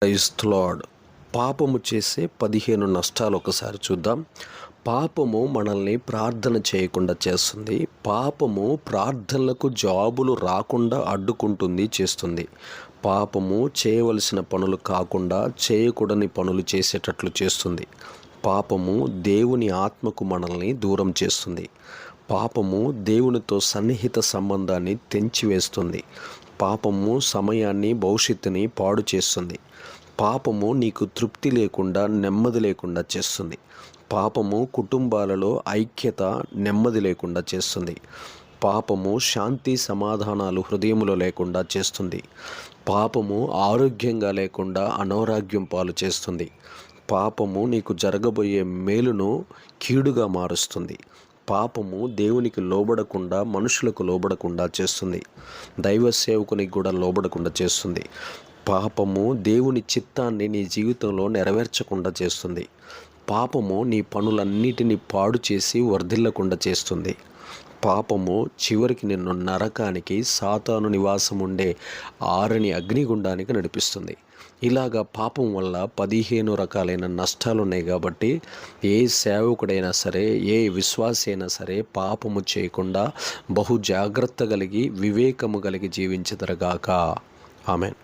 Praise lord. పాపము చేసే 15 నష్టాలు ఒకసారి చూద్దాం. పాపము మనల్ని ప్రార్థన చేయకుండా చేస్తుంది. పాపము ప్రార్థనలకు జవాబులు రాకుండా అడ్డుకుంటుంది, చేస్తుంది. పాపము చేయవలసిన పనులు కాకుండా చేయకూడని పనులు చేసేటట్లు చేస్తుంది. పాపము దేవుని ఆత్మకు మనల్ని దూరం చేస్తుంది. పాపము దేవునితో సన్నిహిత సంబంధాన్ని తెంచివేస్తుంది. పాపము సమయాన్ని, భవిష్యత్తుని పాడు చేస్తుంది. పాపము నీకు తృప్తి లేకుండా, నెమ్మది లేకుండా చేస్తుంది. పాపము కుటుంబాలలో ఐక్యత, నెమ్మది లేకుండా చేస్తుంది. పాపము శాంతి సమాధానాలు హృదయంలో లేకుండా చేస్తుంది. పాపము ఆరోగ్యంగా లేకుండా అనారోగ్యం పాలు చేస్తుంది. పాపము నీకు జరగబోయే మేలును కీడుగా మారుస్తుంది. పాపము దేవునికి లోబడకుండా, మనుషులకు లోబడకుండా చేస్తుంది. దైవ సేవకునికి కూడా లోబడకుండా చేస్తుంది. పాపము దేవుని చిత్తాన్ని నీ జీవితంలో నెరవేర్చకుండా చేస్తుంది. పాపము నీ పనులన్నిటినీ పాడు చేసి వర్ధిల్లకుండా చేస్తుంది. పాపము చివరికి నిన్ను నరకానికి, సాతాను నివాసం ఉండే ఆరని అగ్నిగుండానికి నడిపిస్తుంది. ఇలాగా పాపం వల్ల 15 రకాలైన నష్టాలు ఉన్నాయి. కాబట్టి ఏ సేవకుడైనా సరే, ఏ విశ్వాసి అయినా సరే పాపము చేయకుండా బహు జాగ్రత్త కలిగి, వివేకము కలిగి జీవించుదురుగాక. ఆమేన్.